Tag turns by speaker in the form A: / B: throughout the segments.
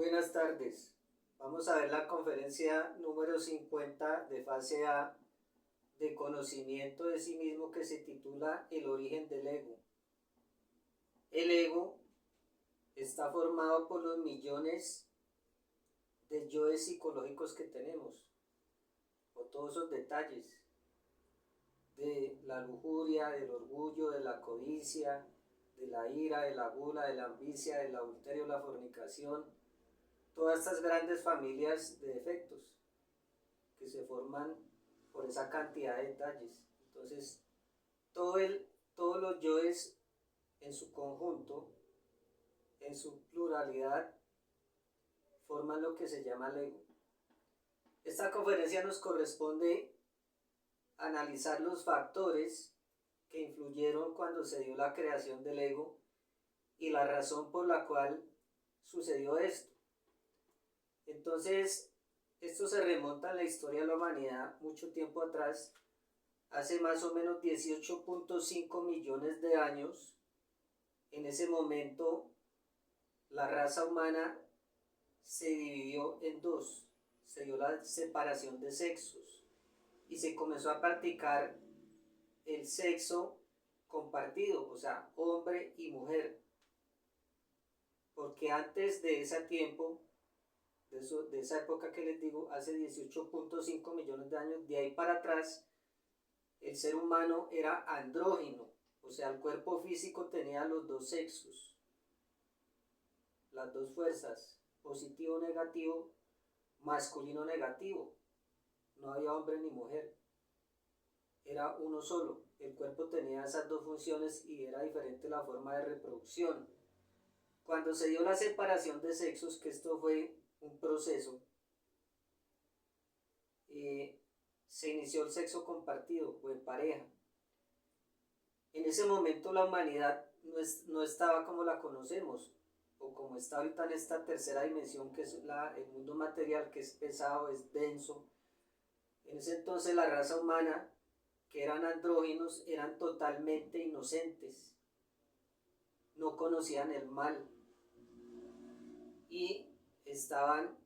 A: Buenas tardes. Vamos a ver la conferencia número 50 de fase A de conocimiento de sí mismo que se titula El origen del ego. El ego está formado por los millones de yoes psicológicos que tenemos, o todos esos detalles de la lujuria, del orgullo, de la codicia, de la ira, de la gula, de la ambicia, del adulterio, la fornicación, todas estas grandes familias de defectos que se forman por esa cantidad de detalles. Entonces, todos los yoes en su conjunto, en su pluralidad, forman lo que se llama el ego. Esta conferencia nos corresponde analizar los factores que influyeron cuando se dio la creación del ego y la razón por la cual sucedió esto. Entonces, esto se remonta a la historia de la humanidad mucho tiempo atrás, hace más o menos 18.5 millones de años. En ese momento, la raza humana se dividió en dos, se dio la separación de sexos y se comenzó a practicar el sexo compartido, o sea, hombre y mujer, porque antes de ese tiempo, de esa época que les digo, hace 18.5 millones de años, de ahí para atrás, el ser humano era andrógino, o sea, el cuerpo físico tenía los dos sexos, las dos fuerzas, positivo negativo, masculino negativo, no había hombre ni mujer, era uno solo, el cuerpo tenía esas dos funciones y era diferente la forma de reproducción. Cuando se dio la separación de sexos, que esto fue un proceso, se inició el sexo compartido o en pareja. En ese momento la humanidad no estaba como la conocemos, o como está ahorita en esta tercera dimensión, que es el mundo material, que es pesado, es denso. En ese entonces la raza humana, que eran andróginos, eran totalmente inocentes, no conocían el mal y estaban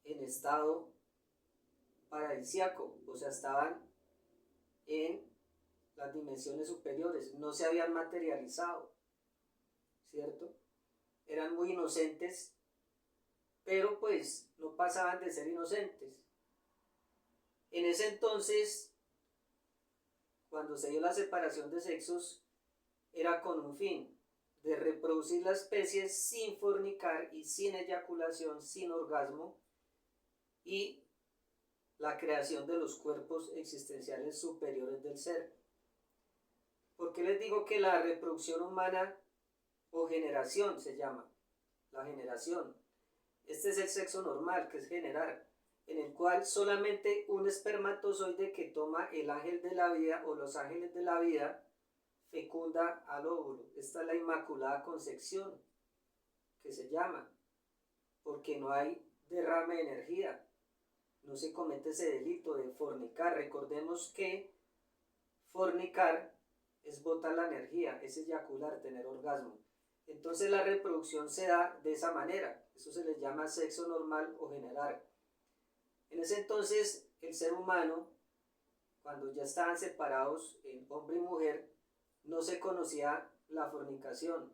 A: en estado paradisíaco, o sea, estaban en las dimensiones superiores, no se habían materializado, ¿cierto? Eran muy inocentes, pero pues no pasaban de ser inocentes. En ese entonces, cuando se dio la separación de sexos, era con un fin de reproducir la especie sin fornicar y sin eyaculación, sin orgasmo, y la creación de los cuerpos existenciales superiores del ser. ¿Por qué les digo que la reproducción humana o generación se llama? La generación. Este es el sexo normal, que es generar, en el cual solamente un espermatozoide que toma el ángel de la vida o los ángeles de la vida fecunda al óvulo. Esta es la inmaculada concepción, que se llama, porque no hay derrame de energía, no se comete ese delito de fornicar. Recordemos que fornicar es botar la energía, es eyacular, tener orgasmo. Entonces la reproducción se da de esa manera, eso se les llama sexo normal o generar. En ese entonces el ser humano, cuando ya estaban separados en hombre y mujer, no se conocía la fornicación.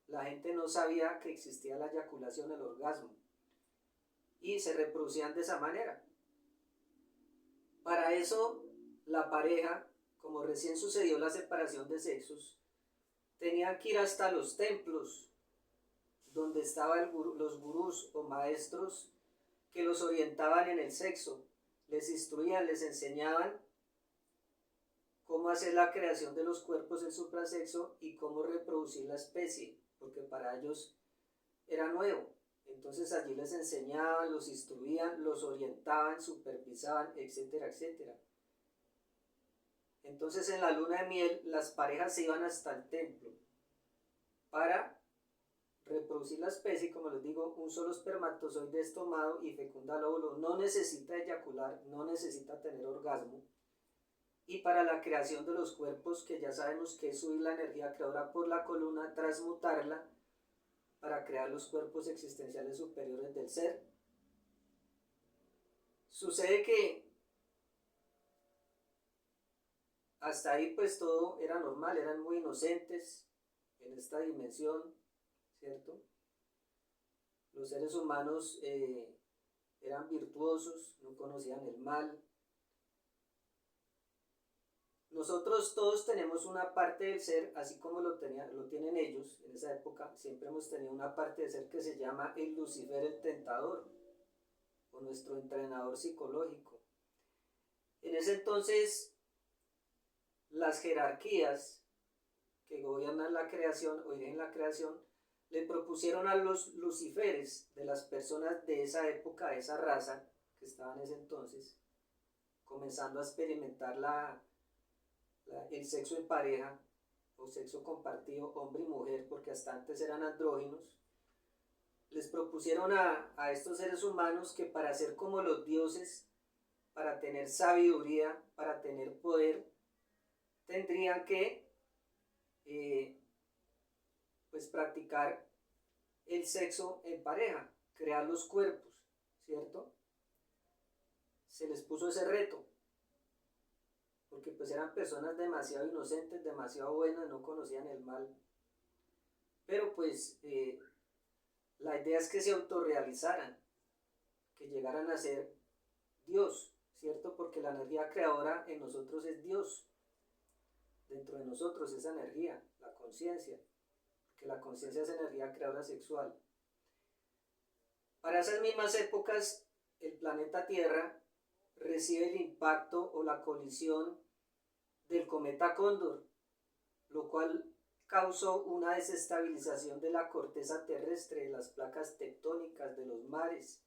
A: La gente no sabía que existía la eyaculación, el orgasmo, y se reproducían de esa manera. Para eso la pareja, como recién sucedió la separación de sexos, tenían que ir hasta los templos donde estaban los gurús o maestros que los orientaban en el sexo, les instruían, les enseñaban cómo hacer la creación de los cuerpos en suprasexo y cómo reproducir la especie, porque para ellos era nuevo. Entonces allí les enseñaban, los instruían, los orientaban, supervisaban, etcétera, etcétera. Entonces en la luna de miel las parejas se iban hasta el templo para reproducir la especie. Como les digo, un solo espermatozoide es tomado y fecunda el óvulo, no necesita eyacular, no necesita tener orgasmo. Y para la creación de los cuerpos, que ya sabemos que es subir la energía creadora por la columna, transmutarla para crear los cuerpos existenciales superiores del ser. Sucede que hasta ahí pues todo era normal, eran muy inocentes en esta dimensión, ¿cierto? Los seres humanos eran virtuosos, no conocían el mal. Nosotros todos tenemos una parte del ser, así como lo tienen ellos en esa época. Siempre hemos tenido una parte del ser que se llama el Lucifer el Tentador, o nuestro entrenador psicológico. En ese entonces, las jerarquías que gobiernan la creación o dirigen la creación le propusieron a los luciferes de las personas de esa época, de esa raza que estaba en ese entonces, comenzando a experimentar el sexo en pareja o sexo compartido, hombre y mujer, porque hasta antes eran andróginos. Les propusieron a estos seres humanos que para ser como los dioses, para tener sabiduría, para tener poder, tendrían que pues practicar el sexo en pareja, crear los cuerpos, ¿cierto? Se les puso ese reto, porque pues eran personas demasiado inocentes, demasiado buenas, no conocían el mal. Pero pues la idea es que se autorrealizaran, que llegaran a ser Dios, ¿cierto? Porque la energía creadora en nosotros es Dios. Dentro de nosotros esa energía, la conciencia, que la conciencia es energía creadora sexual. Para esas mismas épocas, el planeta Tierra recibe el impacto o la colisión del cometa Cóndor, lo cual causó una desestabilización de la corteza terrestre, de las placas tectónicas, de los mares,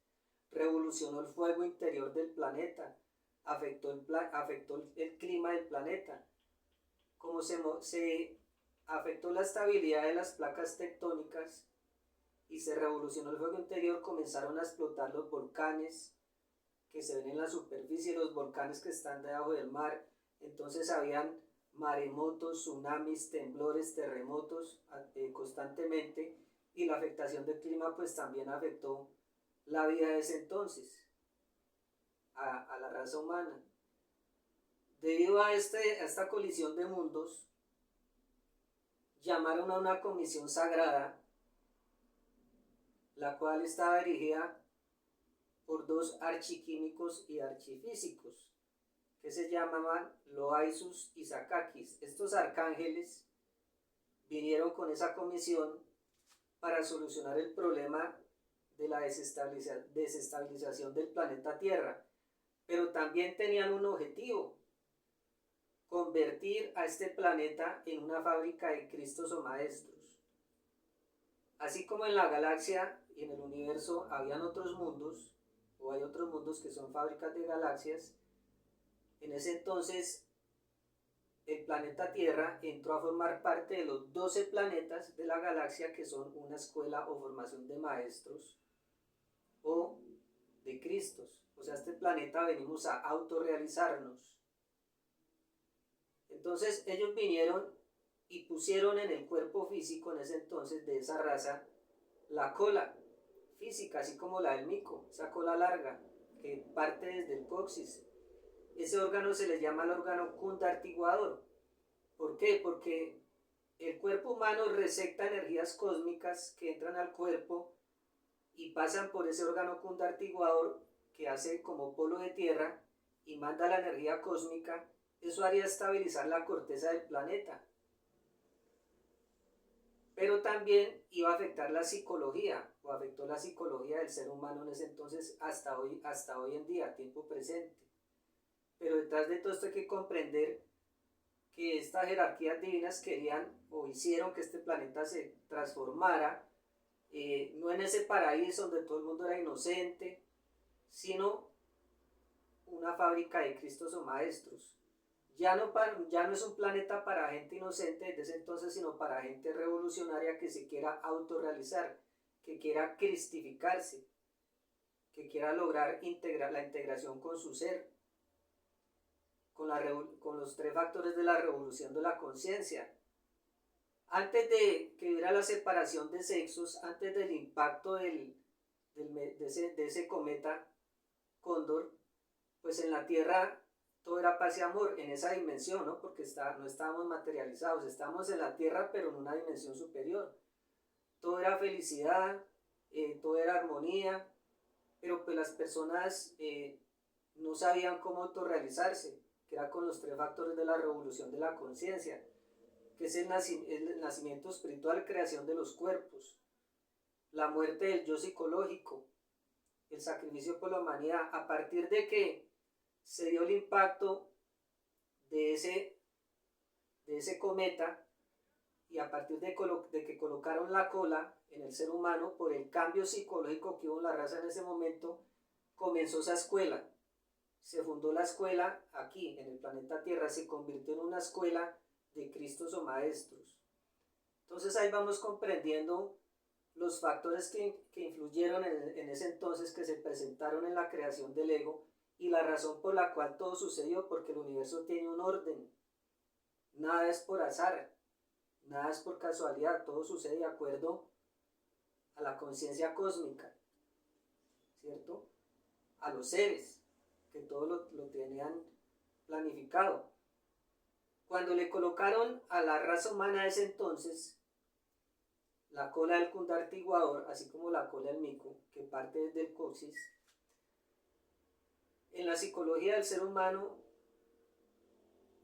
A: revolucionó el fuego interior del planeta, afectó el clima del planeta. Como se afectó la estabilidad de las placas tectónicas y se revolucionó el fuego interior, comenzaron a explotar los volcanes que se ven en la superficie, los volcanes que están debajo del mar. Entonces habían maremotos, tsunamis, temblores, terremotos constantemente, y la afectación del clima pues también afectó la vida de ese entonces, a la raza humana. Debido a esta colisión de mundos, llamaron a una comisión sagrada, la cual estaba dirigida por dos archiquímicos y archifísicos, que se llamaban Loaizus y Sakakis. Estos arcángeles vinieron con esa comisión para solucionar el problema de la desestabilización del planeta Tierra, pero también tenían un objetivo: convertir a este planeta en una fábrica de Cristos o maestros. Así como en la galaxia y en el universo habían otros mundos, o hay otros mundos que son fábricas de galaxias, en ese entonces el planeta Tierra entró a formar parte de los 12 planetas de la galaxia, que son una escuela o formación de maestros o de Cristos. O sea, este planeta venimos a autorrealizarnos. Entonces ellos vinieron y pusieron en el cuerpo físico en ese entonces de esa raza la cola física, así como la del mico, esa cola larga que parte desde el coxis. Ese órgano se le llama el órgano cundartiguador. ¿Por qué? Porque el cuerpo humano recepta energías cósmicas que entran al cuerpo y pasan por ese órgano cundartiguador que hace como polo de tierra y manda la energía cósmica. Eso haría estabilizar la corteza del planeta. Pero también iba a afectar la psicología, o afectó la psicología del ser humano en ese entonces hasta hoy en día, tiempo presente. Pero detrás de todo esto hay que comprender que estas jerarquías divinas querían o hicieron que este planeta se transformara, no en ese paraíso donde todo el mundo era inocente, sino una fábrica de Cristos o maestros. Ya no es un planeta para gente inocente desde ese entonces, sino para gente revolucionaria que se quiera autorrealizar, que quiera cristificarse, que quiera lograr la integración con su ser, con los 3 factores de la revolución de la conciencia: Antes de que hubiera la separación de sexos, antes del impacto de ese cometa Cóndor, pues en la Tierra todo era paz y amor en esa dimensión, ¿no? Porque no estábamos materializados, estábamos en la Tierra pero en una dimensión superior. Todo era felicidad, todo era armonía, pero pues las personas no sabían cómo autorrealizarse, que era con los tres factores de la revolución de la conciencia, que es el nacimiento espiritual, creación de los cuerpos, la muerte del yo psicológico, el sacrificio por la humanidad. A partir de que se dio el impacto de ese cometa, y a partir de que colocaron la cola en el ser humano, por el cambio psicológico que hubo en la raza en ese momento, comenzó esa escuela. Se fundó la escuela aquí, en el planeta Tierra, se convirtió en una escuela de Cristos o maestros. Entonces ahí vamos comprendiendo los factores que influyeron en ese entonces, que se presentaron en la creación del ego, y la razón por la cual todo sucedió, porque el universo tiene un orden. Nada es por azar, nada es por casualidad, todo sucede de acuerdo a la conciencia cósmica, ¿cierto? A los seres, que todo lo tenían planificado. Cuando le colocaron a la raza humana de ese entonces la cola del cundartiguador, así como la cola del mico, que parte desde el coxis, en la psicología del ser humano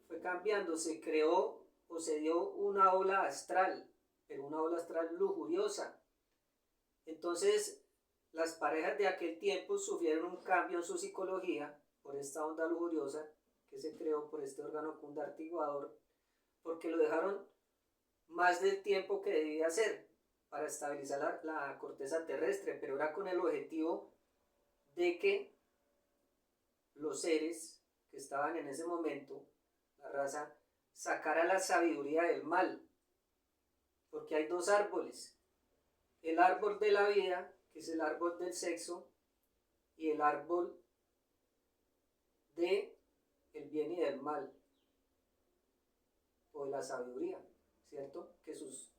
A: fue cambiando, se creó o se dio una ola astral, pero una ola astral lujuriosa. Entonces las parejas de aquel tiempo sufrieron un cambio en su psicología por esta onda lujuriosa que se creó por este órgano cundartiguador, porque lo dejaron más del tiempo que debía ser para estabilizar la corteza terrestre, pero era con el objetivo de que los seres que estaban en ese momento, la raza, sacara la sabiduría del mal, porque hay dos árboles: el árbol de la vida, que es el árbol del sexo, y el árbol de el bien y del mal, o de la sabiduría, ¿cierto? Que sus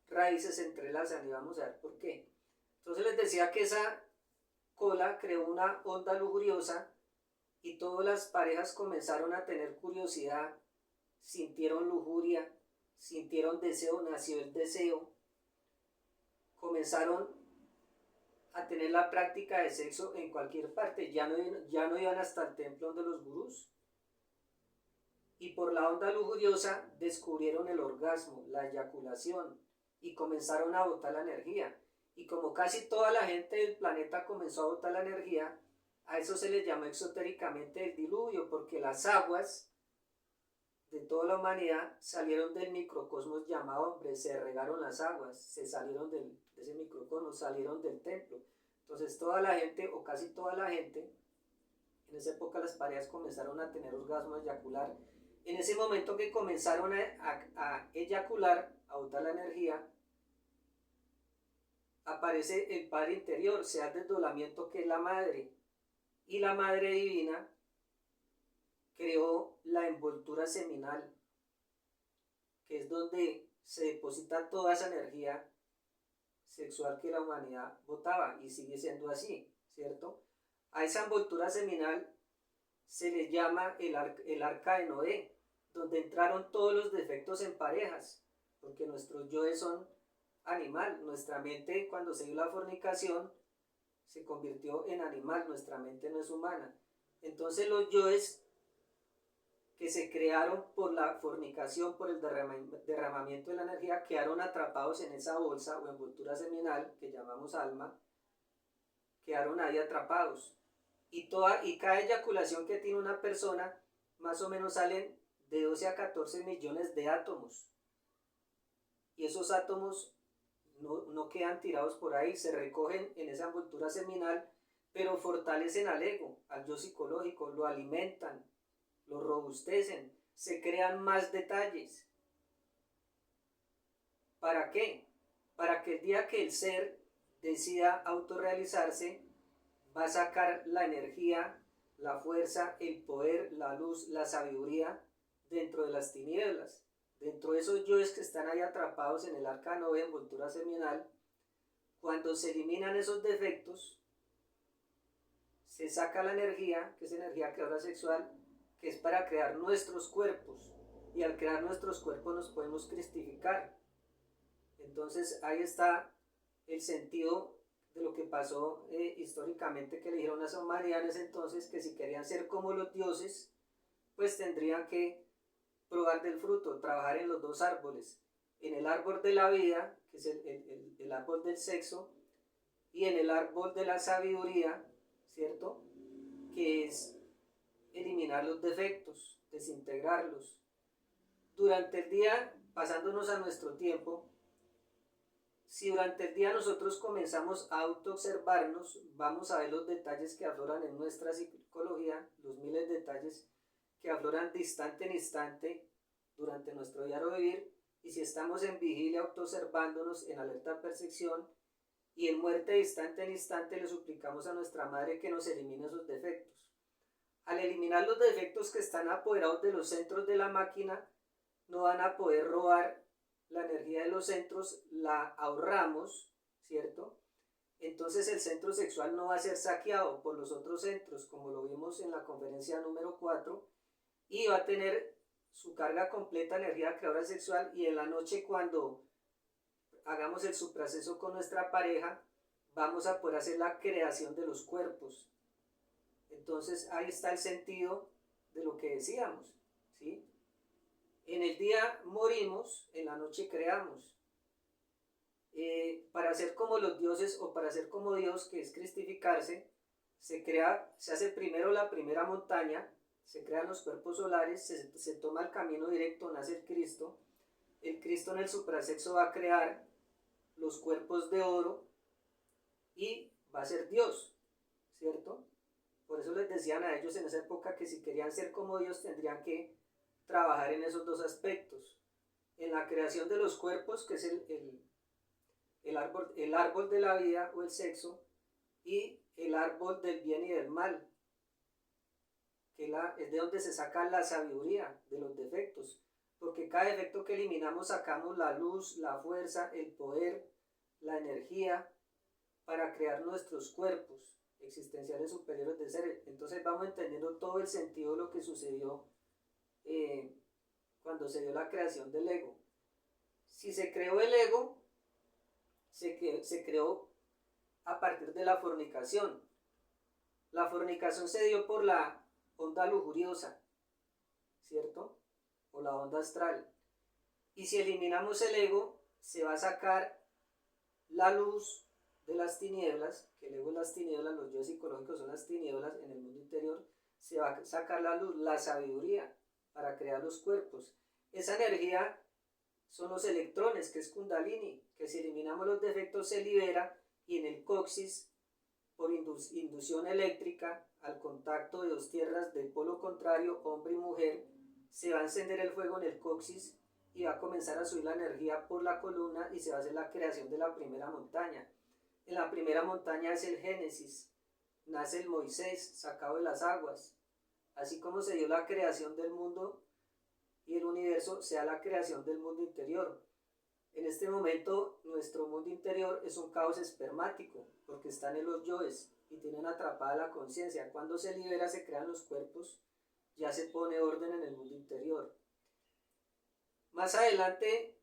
A: raíces se entrelazan, y vamos a ver por qué. Entonces les decía que esa cola creó una onda lujuriosa, y todas las parejas comenzaron a tener curiosidad, sintieron lujuria, sintieron deseo, nació el deseo, comenzaron a tener la práctica de sexo en cualquier parte, ya no iban hasta el templo de los gurús, y por la onda lujuriosa descubrieron el orgasmo, la eyaculación, y comenzaron a botar la energía. Y como casi toda la gente del planeta comenzó a botar la energía, a eso se le llamó exotéricamente el diluvio, porque las aguas de toda la humanidad salieron del microcosmos llamado hombre, se regaron las aguas, se salieron de ese microcosmos, salieron del templo. Entonces toda la gente, o casi toda la gente, en esa época las parejas comenzaron a tener orgasmo, a eyacular. En ese momento que comenzaron a eyacular, a botar la energía, aparece el Padre Interior, sea el desdoblamiento, que es la Madre, y la Madre Divina creó la envoltura seminal, que es donde se deposita toda esa energía sexual que la humanidad botaba, y sigue siendo así, ¿cierto? A esa envoltura seminal se le llama el arca de Noé, donde entraron todos los defectos en parejas, porque nuestros yoes son animal. Nuestra mente, cuando se dio la fornicación, se convirtió en animal, nuestra mente no es humana. Entonces los yoes que se crearon por la fornicación, por el derramamiento de la energía, quedaron atrapados en esa bolsa o envoltura seminal que llamamos alma, quedaron ahí atrapados. Y cada eyaculación que tiene una persona, más o menos salen de 12 a 14 millones de átomos. Y esos átomos no quedan tirados por ahí, se recogen en esa envoltura seminal, pero fortalecen al ego, al yo psicológico, lo alimentan, lo robustecen, se crean más detalles. ¿Para qué? Para que el día que el ser decida autorrealizarse, va a sacar la energía, la fuerza, el poder, la luz, la sabiduría dentro de las tinieblas, dentro de esos yoes que están ahí atrapados en el arca de Noé, envoltura seminal, cuando se eliminan esos defectos, se saca la energía, que es energía creadora sexual, que es para crear nuestros cuerpos. Y al crear nuestros cuerpos nos podemos cristificar. Entonces ahí está el sentido de lo que pasó históricamente, que le dijeron a San María en ese entonces que si querían ser como los dioses, pues tendrían que probar del fruto, trabajar en los dos árboles, en el árbol de la vida, que es el árbol del sexo, y en el árbol de la sabiduría, ¿cierto? Que es eliminar los defectos, desintegrarlos. Durante el día, pasándonos a nuestro tiempo, si durante el día nosotros comenzamos a autoobservarnos, vamos a ver los detalles que afloran en nuestra psicología, los miles de detalles que afloran de instante en instante durante nuestro diario vivir, y si estamos en vigilia autoobservándonos en alerta percepción y en muerte de instante en instante, le suplicamos a nuestra madre que nos elimine esos defectos. Al eliminar los defectos que están apoderados de los centros de la máquina, no van a poder robar la energía de los centros, la ahorramos, ¿cierto? Entonces el centro sexual no va a ser saqueado por los otros centros, como lo vimos en la conferencia número 4, y va a tener su carga completa de energía creadora sexual, y en la noche cuando hagamos el supraceso con nuestra pareja, vamos a poder hacer la creación de los cuerpos. Entonces ahí está el sentido de lo que decíamos, ¿sí? En el día morimos, en la noche creamos. Para ser como los dioses o para ser como Dios, que es cristificarse, se hace primero la primera montaña, se crean los cuerpos solares, se toma el camino directo, nace el Cristo en el suprasexo va a crear los cuerpos de oro y va a ser Dios, ¿cierto? Por eso les decían a ellos en esa época que si querían ser como Dios tendrían que trabajar en esos dos aspectos, en la creación de los cuerpos, que es el árbol de la vida o el sexo, y el árbol del bien y del mal, que es de donde se saca la sabiduría de los defectos, porque cada defecto que eliminamos sacamos la luz, la fuerza, el poder, la energía para crear nuestros cuerpos existenciales superiores de ser. Entonces vamos entendiendo todo el sentido de lo que sucedió cuando se dio la creación del ego. Si se creó el ego, se creó a partir de la fornicación. La fornicación se dio por la onda lujuriosa, ¿cierto? O la onda astral. Y si eliminamos el ego, se va a sacar la luz de las tinieblas, que el ego es las tinieblas, los yo psicológicos son las tinieblas en el mundo interior, se va a sacar la luz, la sabiduría, para crear los cuerpos. Esa energía son los electrones, que es Kundalini, que si eliminamos los defectos se libera, y en el coxis, por inducción eléctrica, al contacto de dos tierras del polo contrario, hombre y mujer, se va a encender el fuego en el coxis y va a comenzar a subir la energía por la columna y se va a hacer la creación de la primera montaña. En la primera montaña es el Génesis, nace el Moisés sacado de las aguas. Así como se dio la creación del mundo y el universo, sea la creación del mundo interior. En este momento nuestro mundo interior es un caos espermático, porque están en los yoes y tienen atrapada la conciencia. Cuando se libera se crean los cuerpos, ya se pone orden en el mundo interior. Más adelante,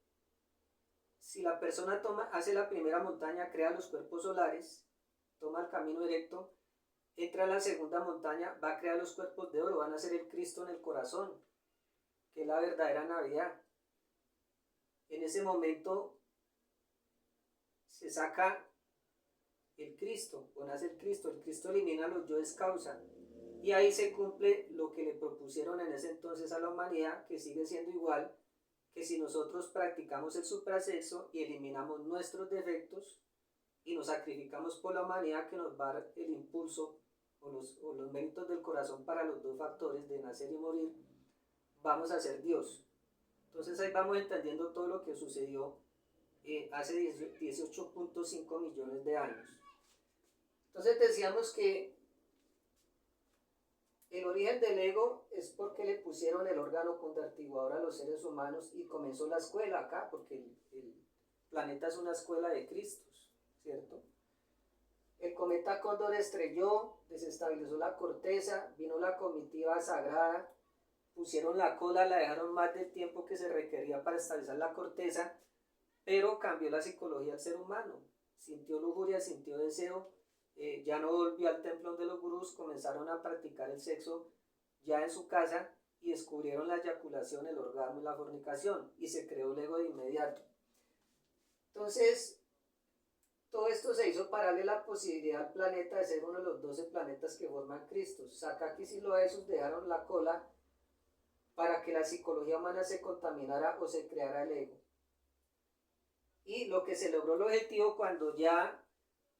A: si la persona hace la primera montaña, crea los cuerpos solares, toma el camino directo, entra a la segunda montaña, va a crear los cuerpos de oro, van a ser el Cristo en el corazón, que es la verdadera Navidad. En ese momento se saca el Cristo, o nace el Cristo elimina los yoes causa, y ahí se cumple lo que le propusieron en ese entonces a la humanidad, que sigue siendo igual, que si nosotros practicamos el suprasexo y eliminamos nuestros defectos y nos sacrificamos por la humanidad, que nos va a dar el impulso o los méritos del corazón para los dos factores de nacer y morir, vamos a ser Dios. Entonces ahí vamos entendiendo todo lo que sucedió hace 18.5 millones de años. Entonces decíamos que El origen del ego es porque le pusieron el órgano contartiguador a los seres humanos y comenzó la escuela acá, porque el planeta es una escuela de Cristos, ¿cierto? El cometa Cóndor estrelló, desestabilizó la corteza, vino la comitiva sagrada, pusieron la cola, la dejaron más del tiempo que se requería para estabilizar la corteza, pero cambió la psicología del ser humano. Sintió lujuria, sintió deseo, ya no volvió al templo de los gurús, comenzaron a practicar el sexo ya en su casa y descubrieron la eyaculación, el orgasmo y la fornicación, y se creó el ego de inmediato. Entonces, todo esto se hizo para darle la posibilidad al planeta de ser uno de los 12 planetas que forman Cristo. Sakakis y Loesus dejaron la cola para que la psicología humana se contaminara o se creara el ego. Y lo que se logró el objetivo cuando ya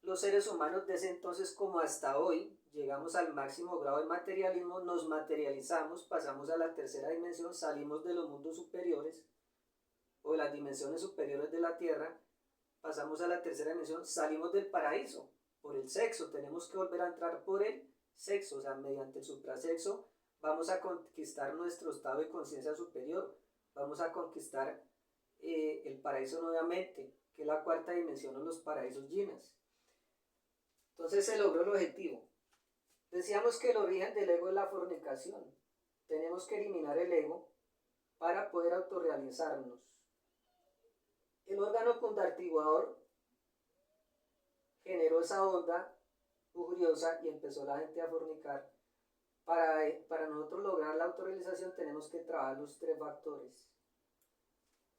A: los seres humanos desde entonces como hasta hoy llegamos al máximo grado de materialismo, nos materializamos, pasamos a la tercera dimensión, salimos de los mundos superiores o de las dimensiones superiores de la Tierra, pasamos a la tercera dimensión, salimos del paraíso por el sexo, tenemos que volver a entrar por el sexo, o sea, mediante el suprasexo vamos a conquistar nuestro estado de conciencia superior, vamos a conquistar el paraíso nuevamente, que es la cuarta dimensión de los paraísos jinas. Entonces se logró el objetivo. Decíamos que el origen del ego es la fornicación. Tenemos que eliminar el ego para poder autorrealizarnos. El órgano contartiguador generó esa onda lujuriosa y empezó la gente a fornicar. Para nosotros lograr la autorrealización tenemos que trabajar los 3 factores.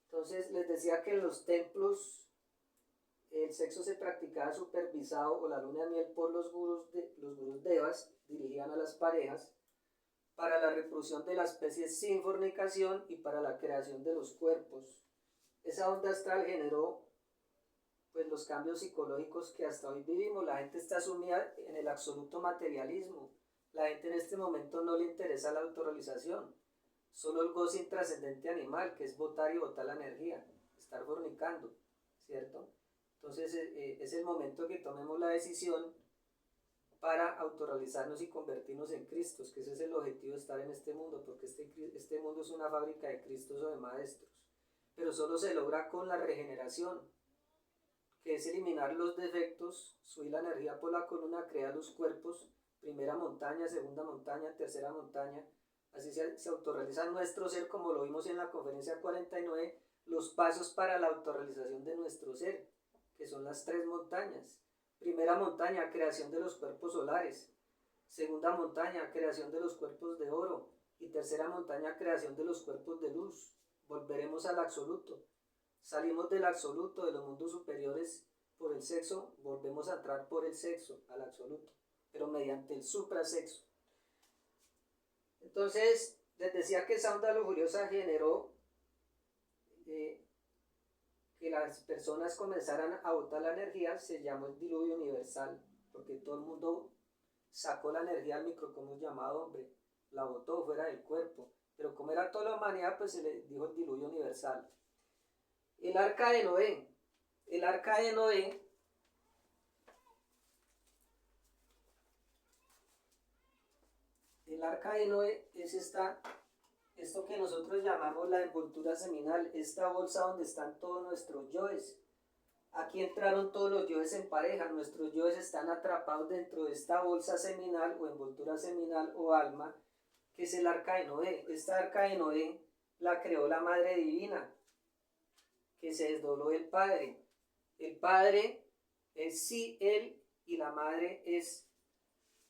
A: Entonces les decía que en los templos el sexo se practicaba supervisado o la luna de miel por los gurús devas, dirigían a las parejas para la reproducción de la especie sin fornicación y para la creación de los cuerpos. Esa onda astral generó pues los cambios psicológicos que hasta hoy vivimos. La gente está sumida en el absoluto materialismo. La gente en este momento no le interesa la autorrealización, solo el goce intrascendente animal, que es botar y botar la energía, estar fornicando, ¿cierto? Entonces es el momento que tomemos la decisión para autorrealizarnos y convertirnos en Cristos, que ese es el objetivo de estar en este mundo, porque este mundo es una fábrica de Cristos o de maestros, pero solo se logra con la regeneración, que es eliminar los defectos, subir la energía por la columna, crear los cuerpos, primera montaña, segunda montaña, tercera montaña, así se autorrealiza nuestro ser, como lo vimos en la conferencia 49, los pasos para la autorrealización de nuestro ser, que son las 3 montañas. Primera montaña, creación de los cuerpos solares. Segunda montaña, creación de los cuerpos de oro. Y tercera montaña, creación de los cuerpos de luz. Volveremos al absoluto. Salimos del absoluto, de los mundos superiores por el sexo, volvemos a entrar por el sexo al absoluto, pero mediante el suprasexo. Entonces, les decía que esa onda lujuriosa generó que las personas comenzaran a botar la energía, se llamó el diluvio universal, porque todo el mundo sacó la energía al microcosmos llamado hombre, la botó fuera del cuerpo, pero como era toda la humanidad, pues se le dijo el diluvio universal. El arca de Noé, el arca de Noé es esto que nosotros llamamos la envoltura seminal, esta bolsa donde están todos nuestros yoes. Aquí entraron todos los yoes en pareja, nuestros yoes están atrapados dentro de esta bolsa seminal o envoltura seminal o alma, que es el arca de Noé. Esta arca de Noé la creó la Madre Divina, que se desdobló del Padre. El Padre es sí, él, y la Madre es,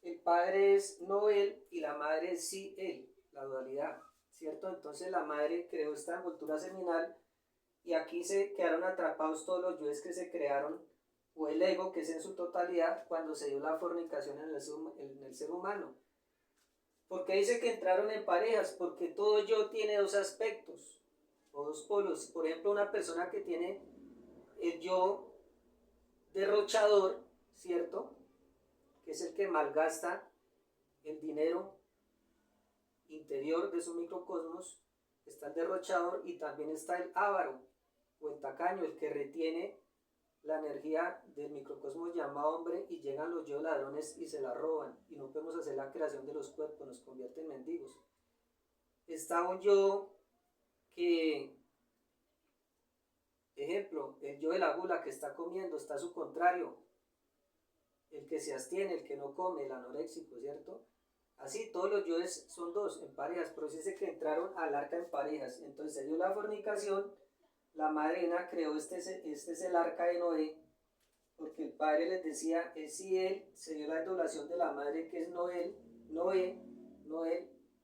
A: el Padre es no él y la Madre es sí, él, la dualidad, ¿cierto? Entonces la Madre creó esta envoltura seminal y aquí se quedaron atrapados todos los yoes que se crearon, o el ego, que es en su totalidad, cuando se dio la fornicación en el ser humano. ¿Por qué dice que entraron en parejas? Porque todo yo tiene 2 aspectos, o 2 polos. Por ejemplo, una persona que tiene el yo derrochador, ¿cierto?, que es el que malgasta el dinero interior de su microcosmos, está el derrochador y también está el avaro o el tacaño, el que retiene la energía del microcosmos llama hombre y llegan los yo ladrones y se la roban y no podemos hacer la creación de los cuerpos, nos convierten en mendigos. Está un yo que, ejemplo, el yo de la gula que está comiendo, está su contrario, el que se abstiene, el que no come, el anoréxico, ¿cierto? Así todos los yoes son dos, en parejas, pero sí dice que entraron al arca en parejas. Entonces se dio la fornicación, la madrina creó, este es el arca de Noé, porque el padre les decía, es si él, se dio la idolación de la madre que es Noé,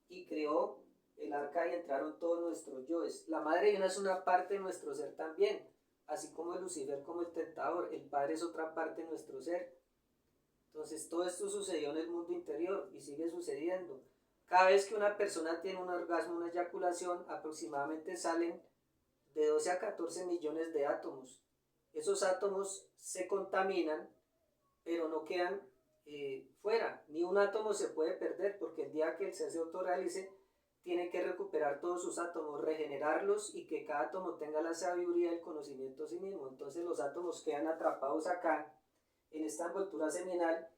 A: y creó el arca y entraron todos nuestros yoes. La madre divina es una parte de nuestro ser también, así como el Lucifer, como el tentador, el padre es otra parte de nuestro ser. Entonces todo esto sucedió en el mundo interior y sigue sucediendo. Cada vez que una persona tiene un orgasmo, una eyaculación, aproximadamente salen de 12 a 14 millones de átomos. Esos átomos se contaminan, pero no quedan fuera. Ni un átomo se puede perder porque el día que el ser se autorrealice, tiene que recuperar todos sus átomos, regenerarlos y que cada átomo tenga la sabiduría y el conocimiento a sí mismo. Entonces los átomos quedan atrapados acá en esta envoltura seminal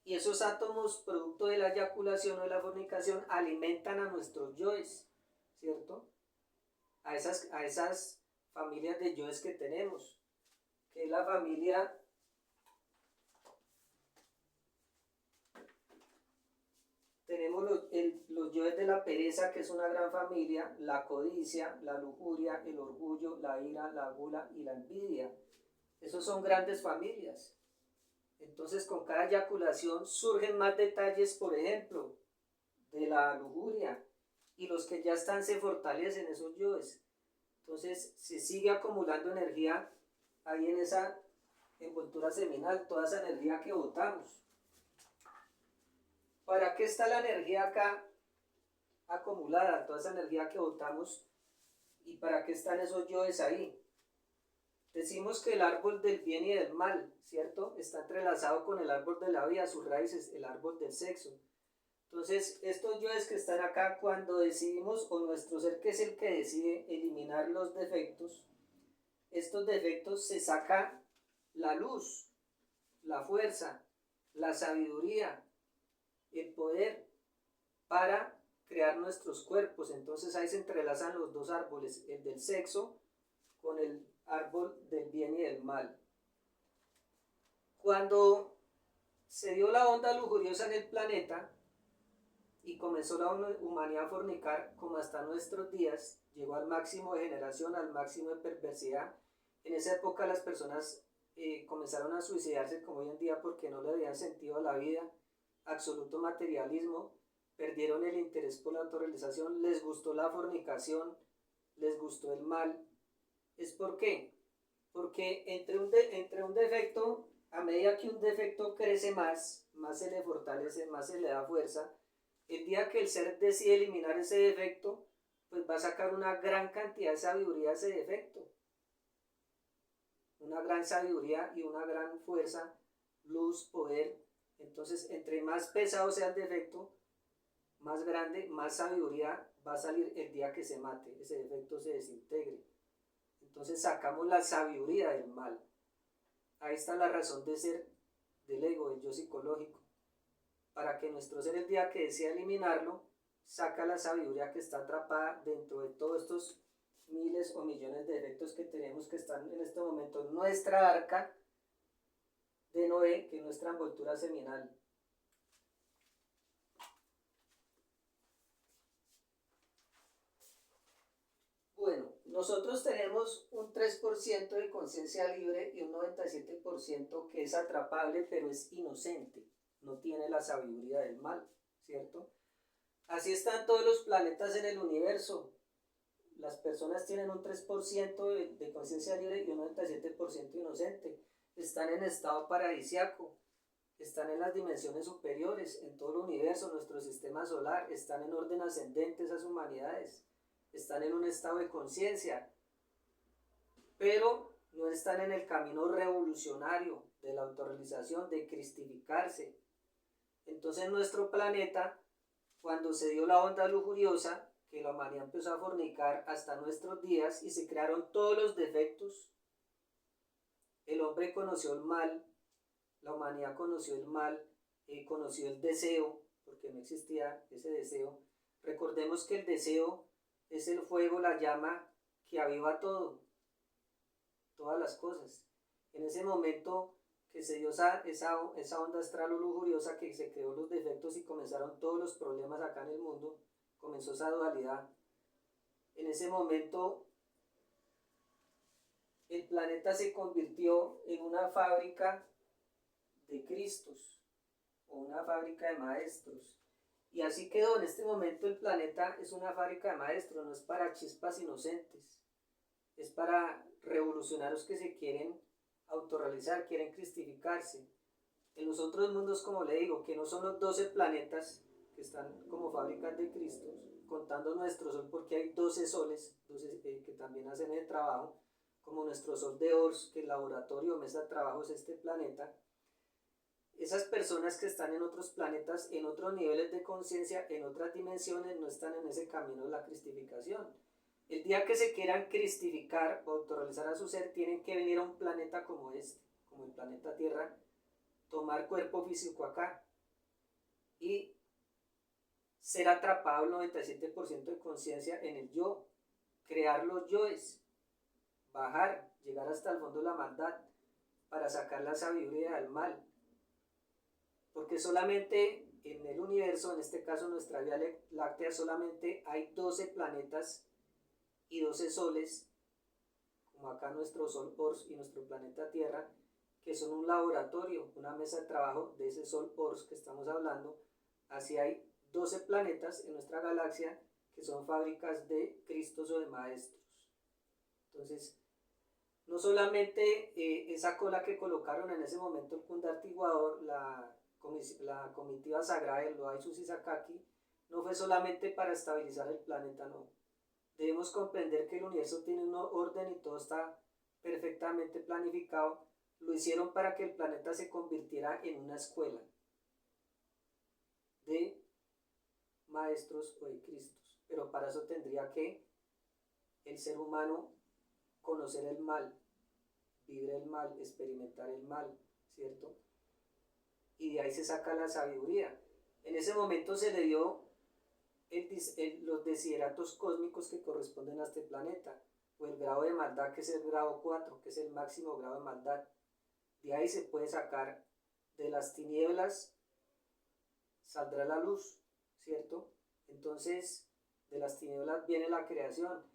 A: y esos átomos, producto de la eyaculación o de la fornicación, alimentan a nuestros yoes, ¿cierto? A esas familias de yoes que tenemos, que es la familia tenemos los yoes de la pereza, que es una gran familia, la codicia, la lujuria, el orgullo, la ira, la gula y la envidia. Esos son grandes familias. Entonces con cada eyaculación surgen más detalles, por ejemplo, de la lujuria, y los que ya están se fortalecen esos yoes. Entonces se sigue acumulando energía ahí en esa envoltura seminal, toda esa energía que botamos. ¿Para qué está la energía acá acumulada? Toda esa energía que botamos, ¿y para qué están esos yoes ahí? Decimos que el árbol del bien y del mal, ¿cierto? Está entrelazado con el árbol de la vida, sus raíces, el árbol del sexo. Entonces, estos yoes que están acá, cuando decidimos, o nuestro ser que es el que decide eliminar los defectos, estos defectos se saca la luz, la fuerza, la sabiduría, el poder para crear nuestros cuerpos. Entonces ahí se entrelazan los dos árboles, el del sexo con el árbol del bien y del mal. Cuando se dio la onda lujuriosa en el planeta y comenzó la humanidad a fornicar, como hasta nuestros días, llegó al máximo de generación, al máximo de perversidad. En esa época las personas comenzaron a suicidarse como hoy en día porque no le habían sentido a la vida, absoluto materialismo, perdieron el interés por la autorrealización, les gustó la fornicación, les gustó el mal. ¿Es por qué? Porque entre un defecto, a medida que un defecto crece más se le fortalece, más se le da fuerza. El día que el ser decide eliminar ese defecto, pues va a sacar una gran cantidad de sabiduría de ese defecto. Una gran sabiduría y una gran fuerza, luz, poder. Entonces, entre más pesado sea el defecto, más grande, más sabiduría va a salir el día que se mate, ese defecto se desintegre. Entonces sacamos la sabiduría del mal. Ahí está la razón de ser del ego, del yo psicológico. Para que nuestro ser, el día que desea eliminarlo, saca la sabiduría que está atrapada dentro de todos estos miles o millones de defectos que tenemos, que están en este momento en nuestra arca de Noé, que es nuestra envoltura seminal. Bueno, nosotros tenemos un 3% de conciencia libre y un 97% que es atrapable, pero es inocente, no tiene la sabiduría del mal, ¿cierto? Así están todos los planetas en el universo. Las personas tienen un 3% de conciencia libre y un 97% inocente. Están en estado paradisiaco, están en las dimensiones superiores, en todo el universo, nuestro sistema solar, están en orden ascendente esas humanidades, están en un estado de conciencia, pero no están en el camino revolucionario de la autorrealización, de cristificarse. Entonces nuestro planeta, cuando se dio la onda lujuriosa, que la humanidad empezó a fornicar hasta nuestros días y se crearon todos los defectos, el hombre conoció el mal, la humanidad conoció el mal, conoció el deseo, porque no existía ese deseo. Recordemos que el deseo es el fuego, la llama que aviva todo, todas las cosas. En ese momento que se dio esa onda astral o lujuriosa, que se creó los defectos y comenzaron todos los problemas acá en el mundo, comenzó esa dualidad. En ese momento el planeta se convirtió en una fábrica de Cristos o una fábrica de maestros. Y así quedó. En este momento el planeta es una fábrica de maestros, no es para chispas inocentes, es para revolucionarios que se quieren autorrealizar, quieren cristificarse. En los otros mundos, como le digo, que no son los 12 planetas que están como fábricas de Cristos, contando nuestro Sol, porque hay 12 soles 12, que también hacen el trabajo, como nuestro Sol de Ors, que el laboratorio o mesa de trabajo es este planeta. Esas personas que están en otros planetas, en otros niveles de conciencia, en otras dimensiones, no están en ese camino de la cristificación. El día que se quieran cristificar o autorrealizar a su ser, tienen que venir a un planeta como este, como el planeta Tierra, tomar cuerpo físico acá y ser atrapado el 97% de conciencia en el yo, crear los yoes, bajar, llegar hasta el fondo de la maldad para sacar la sabiduría del mal. Porque solamente en el universo, en este caso nuestra Vía Láctea, solamente hay 12 planetas y 12 soles, como acá nuestro Sol Ors y nuestro planeta Tierra, que son un laboratorio, una mesa de trabajo de ese Sol Ors que estamos hablando. Así hay 12 planetas en nuestra galaxia que son fábricas de Cristos o de maestros. Entonces, no solamente esa cola que colocaron en ese momento el Kundartiguador, la comitiva sagrada del Loa Isusi Sakaki, no fue solamente para estabilizar el planeta, no. Debemos comprender que el universo tiene un orden y todo está perfectamente planificado. Lo hicieron para que el planeta se convirtiera en una escuela de maestros o de Cristos. Pero para eso tendría que el ser humano conocer el mal, vivir el mal, experimentar el mal, ¿cierto? Y de ahí se saca la sabiduría. En ese momento se le dio los desideratos cósmicos que corresponden a este planeta, o el grado de maldad, que es el grado 4, que es el máximo grado de maldad. De ahí se puede sacar, de las tinieblas saldrá la luz, ¿cierto? Entonces, de las tinieblas viene la creación.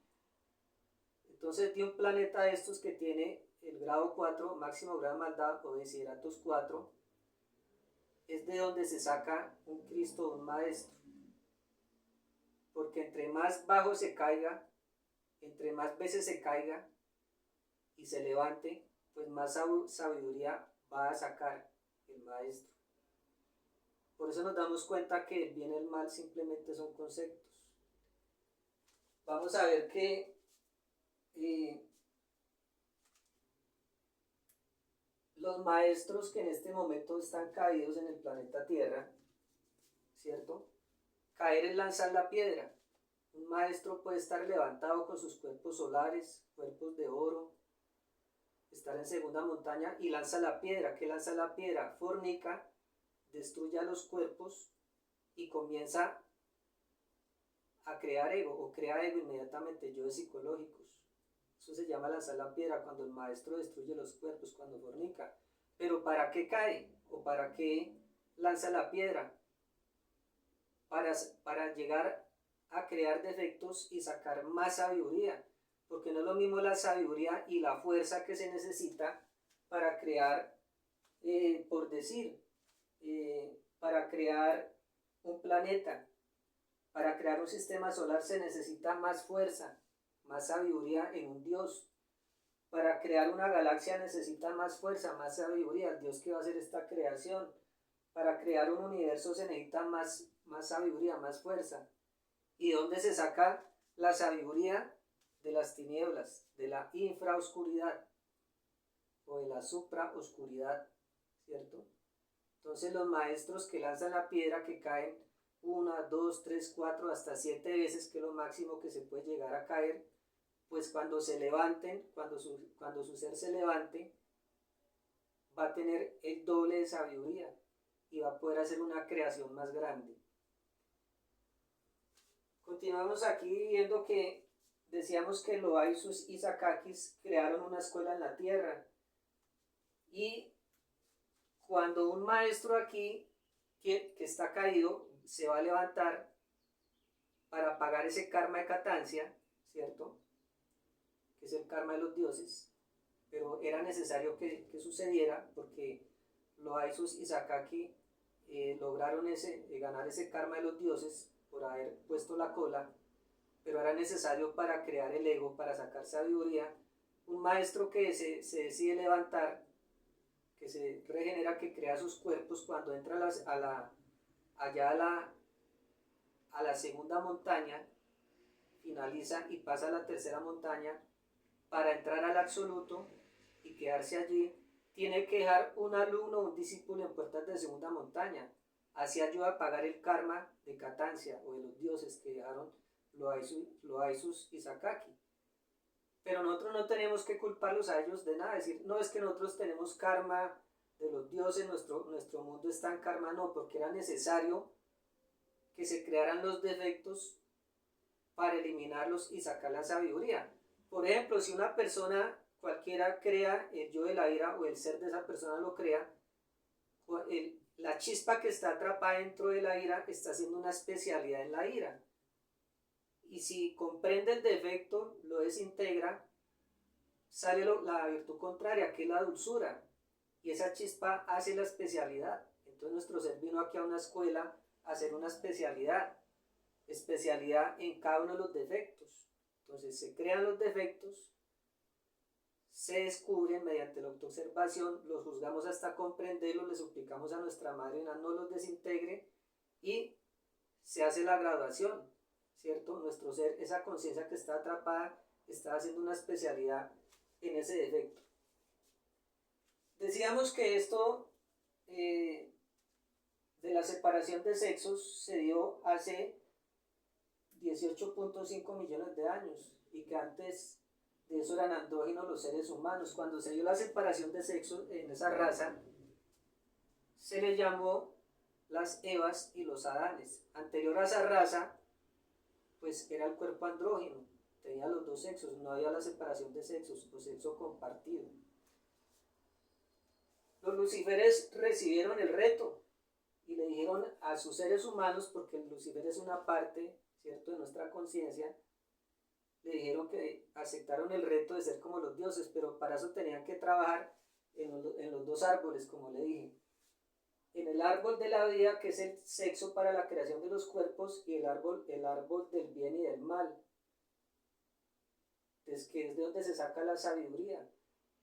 A: Entonces, de un planeta de estos que tiene el grado 4, máximo grado de maldad, o desideratos 4, es de donde se saca un Cristo, un maestro. Porque entre más bajo se caiga, entre más veces se caiga y se levante, pues más sabiduría va a sacar el maestro. Por eso nos damos cuenta que el bien y el mal simplemente son conceptos. Vamos a ver que los maestros que en este momento están caídos en el planeta Tierra, ¿cierto? Caer es lanzar la piedra. Un maestro puede estar levantado con sus cuerpos solares, cuerpos de oro, estar en segunda montaña y lanza la piedra. ¿Qué lanza la piedra? Fornica, destruye a los cuerpos y comienza a crear ego, o crea ego inmediatamente, yoes psicológicos. Eso se llama lanzar la piedra, cuando el maestro destruye los cuerpos, cuando fornica. Pero ¿para qué cae? ¿O para qué lanza la piedra? Para llegar a crear defectos y sacar más sabiduría, porque no es lo mismo la sabiduría y la fuerza que se necesita para crear, por decir, para crear un planeta, para crear un sistema solar se necesita más fuerza, más sabiduría en un Dios. Para crear una galaxia necesita más fuerza, más sabiduría, el Dios que va a hacer esta creación. Para crear un universo se necesita más sabiduría, más fuerza. ¿Y dónde se saca la sabiduría? De las tinieblas, de la infraoscuridad o de la supraoscuridad, ¿cierto? Entonces los maestros que lanzan la piedra, que caen 1, 2, 3, 4, hasta 7 veces, que es lo máximo que se puede llegar a caer, pues cuando se levanten, cuando su ser se levante, va a tener el doble de sabiduría y va a poder hacer una creación más grande. Continuamos aquí viendo que decíamos que Loaizus y Sakakis crearon una escuela en la tierra, y cuando un maestro aquí que está caído se va a levantar para pagar ese karma de Catancia, ¿cierto? Que es el karma de los dioses, pero era necesario que sucediera porque Loaizus y Sakaki lograron ganar ese karma de los dioses por haber puesto la cola, pero era necesario para crear el ego, para sacar sabiduría, un maestro que se decide levantar, que se regenera, que crea sus cuerpos cuando entra a la segunda montaña, finaliza y pasa a la tercera montaña para entrar al absoluto y quedarse allí. Tiene que dejar un alumno, un discípulo en puertas de segunda montaña. Así ayuda a pagar el karma de Catancia o de los dioses que dejaron Loaizus y Sakaki. Pero nosotros no tenemos que culparlos a ellos de nada, decir, no, es que nosotros tenemos karma de los dioses, nuestro mundo está en karma, no, porque era necesario que se crearan los defectos para eliminarlos y sacar la sabiduría. Por ejemplo, si una persona cualquiera crea el yo de la ira, o el ser de esa persona lo crea, la chispa que está atrapada dentro de la ira está haciendo una especialidad en la ira. Y si comprende el defecto, lo desintegra, sale la virtud contraria, que es la dulzura. Y esa chispa hace la especialidad. Entonces nuestro ser vino aquí a una escuela a hacer una especialidad en cada uno de los defectos. Entonces se crean los defectos, se descubren mediante la autoobservación, los juzgamos hasta comprenderlos, le suplicamos a nuestra Madre no los desintegre, y se hace la graduación, ¿cierto? Nuestro ser, esa conciencia que está atrapada, está haciendo una especialidad en ese defecto. Decíamos que esto de la separación de sexos se dio hace 18.5 millones de años, y que antes de eso eran andróginos los seres humanos. Cuando se dio la separación de sexos en esa raza, se le llamó las Evas y los Adanes. Anterior a esa raza, pues era el cuerpo andrógino, tenía los dos sexos, no había la separación de sexos o sexo compartido. Los Lucíferes recibieron el reto y le dijeron a sus seres humanos, porque el Lucifer es una parte, ¿cierto?, de nuestra conciencia, le dijeron que aceptaron el reto de ser como los dioses, pero para eso tenían que trabajar en los dos árboles, como le dije. En el árbol de la vida, que es el sexo para la creación de los cuerpos, y el árbol del bien y del mal, es que es de donde se saca la sabiduría.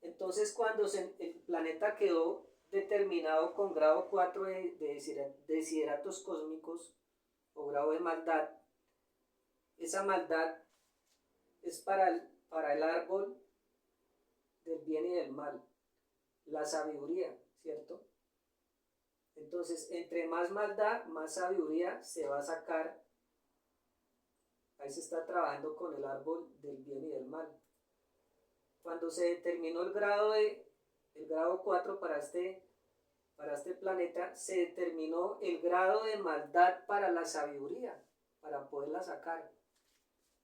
A: Entonces, cuando el planeta quedó determinado con grado 4 de desideratos cósmicos o grado de maldad, esa maldad es para el árbol del bien y del mal, la sabiduría, ¿cierto? Entonces, entre más maldad, más sabiduría se va a sacar. Ahí se está trabajando con el árbol del bien y del mal. Cuando se determinó el grado 4 para este planeta, se determinó el grado de maldad para la sabiduría, para poderla sacar.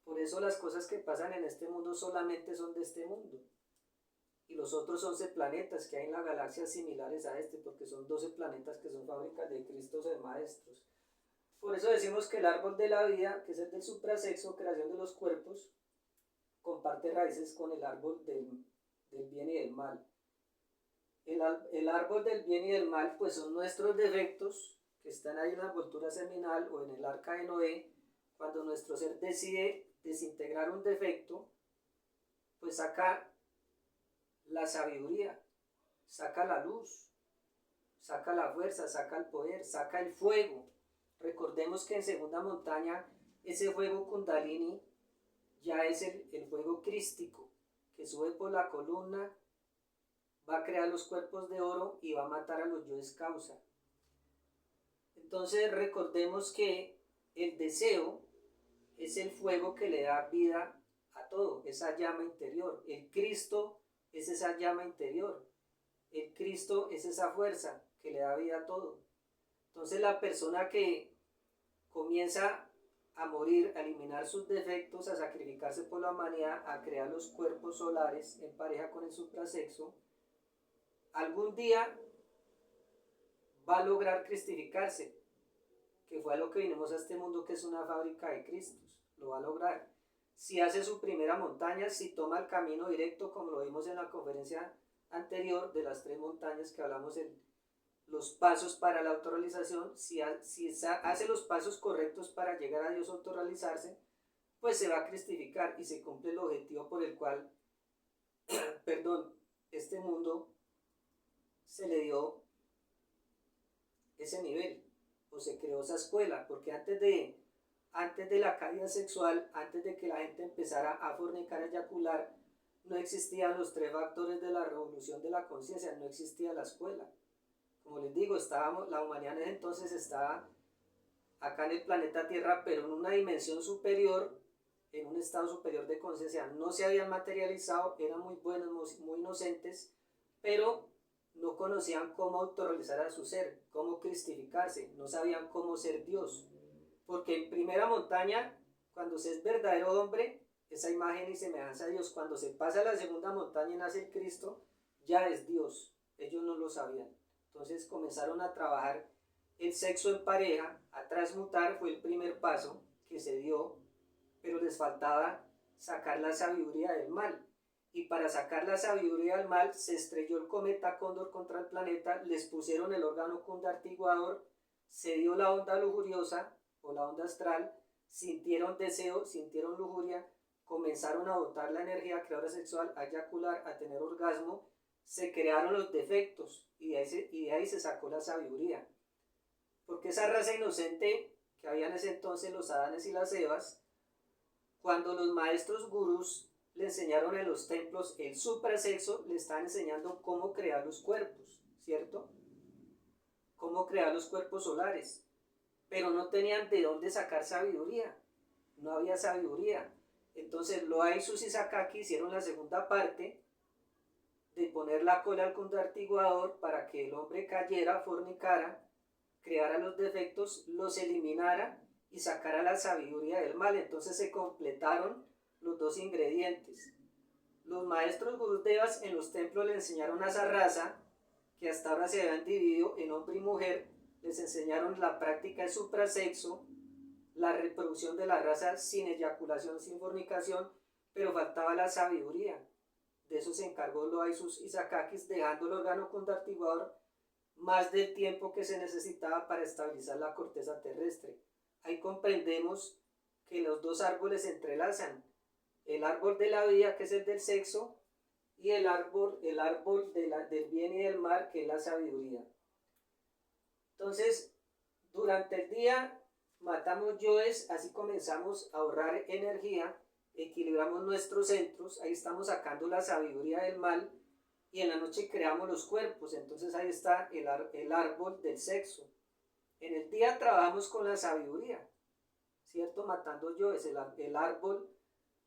A: Por eso las cosas que pasan en este mundo solamente son de este mundo. Y los otros 11 planetas que hay en la galaxia similares a este, porque son 12 planetas que son fábricas de Cristos de maestros. Por eso decimos que el árbol de la vida, que es el del suprasexo, creación de los cuerpos, comparte raíces con el árbol del bien y del mal. El árbol del bien y del mal, pues son nuestros defectos que están ahí en la envoltura seminal o en el arca de Noé. Cuando nuestro ser decide desintegrar un defecto, pues saca la sabiduría, saca la luz, saca la fuerza, saca el poder, saca el fuego. Recordemos que en segunda montaña ese fuego kundalini ya es el fuego crístico, que sube por la columna, va a crear los cuerpos de oro y va a matar a los yoes causa. Entonces recordemos que el deseo es el fuego que le da vida a todo, esa llama interior. El Cristo es esa llama interior. El Cristo es esa fuerza que le da vida a todo. Entonces la persona que comienza a morir, a eliminar sus defectos, a sacrificarse por la humanidad, a crear los cuerpos solares en pareja con el suprasexo, algún día va a lograr cristificarse, que fue a lo que vinimos a este mundo, que es una fábrica de Cristos. Lo va a lograr. Si hace su primera montaña, si toma el camino directo, como lo vimos en la conferencia anterior de las 3 montañas que hablamos en los pasos para la autorrealización, si hace los pasos correctos para llegar a Dios, autorrealizarse, pues se va a cristificar y se cumple el objetivo por el cual, perdón, este mundo se le dio ese nivel, o se creó esa escuela, porque antes de la caída sexual, antes de que la gente empezara a fornicar, a eyacular, no existían los 3 factores de la revolución de la conciencia, no existía la escuela. Como les digo, la humanidad en ese entonces estaba acá en el planeta Tierra, pero en una dimensión superior, en un estado superior de conciencia. No se habían materializado, eran muy buenos, muy inocentes, pero no conocían cómo autorrealizar a su ser, cómo cristificarse, no sabían cómo ser Dios. Porque en primera montaña, cuando se es verdadero hombre, esa imagen y semejanza a Dios, cuando se pasa a la segunda montaña y nace el Cristo, ya es Dios. Ellos no lo sabían. Entonces comenzaron a trabajar el sexo en pareja, a transmutar, fue el primer paso que se dio, pero les faltaba sacar la sabiduría del mal. Y para sacar la sabiduría del mal, se estrelló el cometa Cóndor contra el planeta, les pusieron el órgano condartiguador, se dio la onda lujuriosa o la onda astral, sintieron deseo, sintieron lujuria, comenzaron a botar la energía creadora sexual, a eyacular, a tener orgasmo, se crearon los defectos y de ahí se sacó la sabiduría. Porque esa raza inocente que había en ese entonces, los Adanes y las Evas, cuando los maestros gurús le enseñaron en los templos el suprasexo, le estaban enseñando cómo crear los cuerpos, ¿cierto? Cómo crear los cuerpos solares, pero no tenían de dónde sacar sabiduría, no había sabiduría. Entonces Loaizus y Sakaki hicieron la segunda parte de poner la cola al condartiguador para que el hombre cayera, fornicara, creara los defectos, los eliminara y sacara la sabiduría del mal. Entonces se completaron los 2 ingredientes. Los maestros gurudevas en los templos le enseñaron a esa raza, que hasta ahora se habían dividido en hombre y mujer, les enseñaron la práctica de suprasexo, la reproducción de la raza sin eyaculación, sin fornicación, pero faltaba la sabiduría. De eso se encargó Loaizus y Sakakis, dejando el órgano condartiguador más del tiempo que se necesitaba para estabilizar la corteza terrestre. Ahí comprendemos que los 2 árboles se entrelazan, el árbol de la vida, que es el del sexo, y el árbol del bien y del mal, que es la sabiduría. Entonces, durante el día matamos yoes, así comenzamos a ahorrar energía, equilibramos nuestros centros, ahí estamos sacando la sabiduría del mal, y en la noche creamos los cuerpos. Entonces ahí está el árbol del sexo. En el día trabajamos con la sabiduría, ¿cierto? Matando yoes, el árbol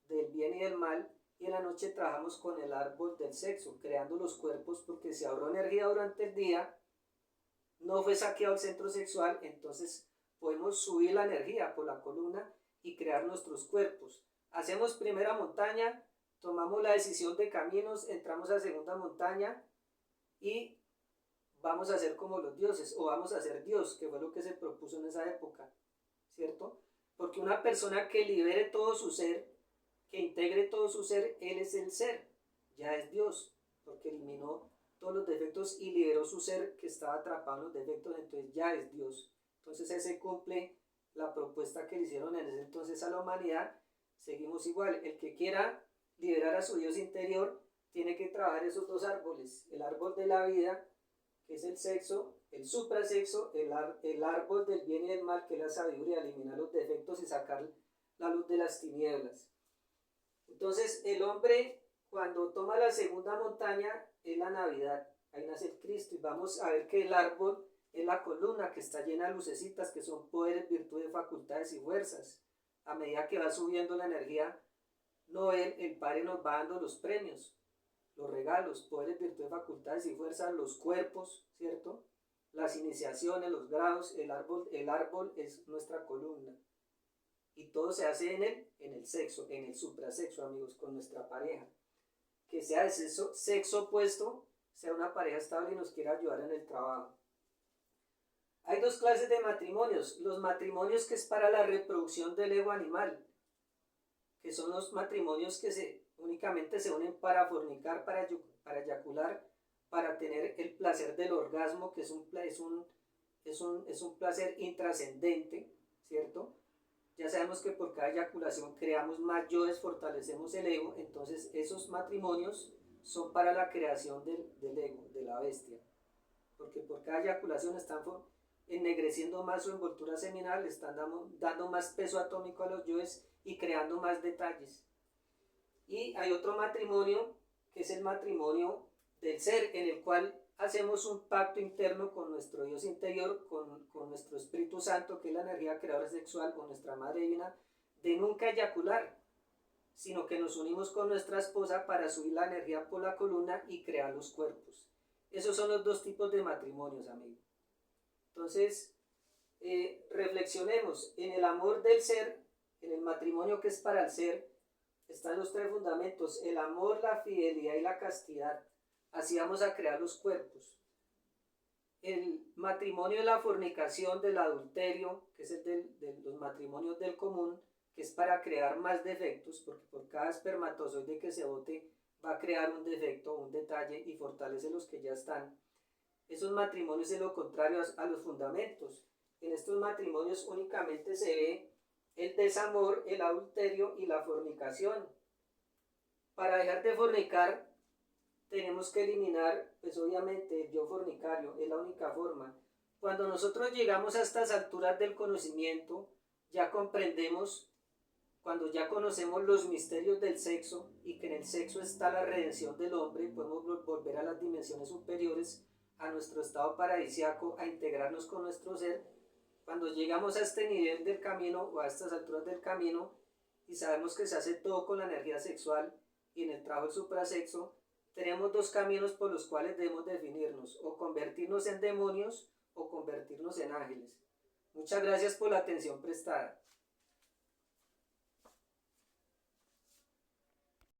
A: del bien y del mal, y en la noche trabajamos con el árbol del sexo, creando los cuerpos, porque se ahorró energía durante el día, no fue saqueado el centro sexual, entonces podemos subir la energía por la columna y crear nuestros cuerpos. Hacemos primera montaña, tomamos la decisión de caminos, entramos a segunda montaña y vamos a ser como los dioses, o vamos a ser Dios, que fue lo que se propuso en esa época, ¿cierto? Porque una persona que libere todo su ser, que integre todo su ser, él es el ser, ya es Dios, porque eliminó todos los defectos y liberó su ser que estaba atrapado en los defectos, entonces ya es Dios. Entonces ese cumple la propuesta que le hicieron en ese entonces a la humanidad. Seguimos igual, el que quiera liberar a su Dios interior tiene que trabajar esos 2 árboles, el árbol de la vida, que es el sexo, el suprasexo, el árbol del bien y del mal, que es la sabiduría, eliminar los defectos y sacar la luz de las tinieblas. Entonces el hombre, cuando toma la segunda montaña, es la Navidad, ahí nace el Cristo, y vamos a ver que el árbol es la columna que está llena de lucecitas, que son poderes, virtudes, facultades y fuerzas. A medida que va subiendo la energía, el Padre nos va dando los premios. los regalos, poderes, virtudes, facultades y fuerzas, los cuerpos, ¿cierto? Las iniciaciones, los grados, el árbol es nuestra columna. Y todo se hace en el sexo, en el suprasexo, amigos, con nuestra pareja. Que sea de sexo opuesto, sea una pareja estable y nos quiera ayudar en el trabajo. Hay dos clases de matrimonios. Los matrimonios que es para la reproducción del ego animal, que son los matrimonios que únicamente se unen para fornicar, para eyacular, para tener el placer del orgasmo, que es un placer intrascendente, ¿cierto? Ya sabemos que por cada eyaculación creamos más yoes, fortalecemos el ego, entonces esos matrimonios son para la creación del ego, de la bestia, porque por cada eyaculación están ennegreciendo más su envoltura seminal, le están dando más peso atómico a los yoes y creando más detalles. Y hay otro matrimonio, que es el matrimonio del ser, en el cual hacemos un pacto interno con nuestro Dios interior, con nuestro Espíritu Santo, que es la energía creadora sexual, con nuestra Madre Divina, de nunca eyacular, sino que nos unimos con nuestra esposa para subir la energía por la columna y crear los cuerpos. Esos son los dos tipos de matrimonios, amigos. Entonces, reflexionemos en el amor del ser, en el matrimonio que es para el ser, están los tres fundamentos: el amor, la fidelidad y la castidad. Así vamos a crear los cuerpos. El matrimonio de la fornicación, del adulterio, que es el de los matrimonios del común, que es para crear más defectos, porque por cada espermatozoide que se bote va a crear un defecto, un detalle, y fortalece los que ya están. Esos matrimonios es lo contrario a los fundamentos. En estos matrimonios únicamente se ve el desamor, el adulterio y la fornicación. Para dejar de fornicar tenemos que eliminar, pues obviamente, el yo fornicario, es la única forma. Cuando nosotros llegamos a estas alturas del conocimiento, ya comprendemos, cuando ya conocemos los misterios del sexo y que en el sexo está la redención del hombre, podemos volver a las dimensiones superiores, a nuestro estado paradisíaco, a integrarnos con nuestro ser. Cuando llegamos a este nivel del camino o a estas alturas del camino y sabemos que se hace todo con la energía sexual y en el trabajo del suprasexo, tenemos dos caminos por los cuales debemos definirnos: o convertirnos en demonios o convertirnos en ángeles. Muchas gracias por la atención prestada.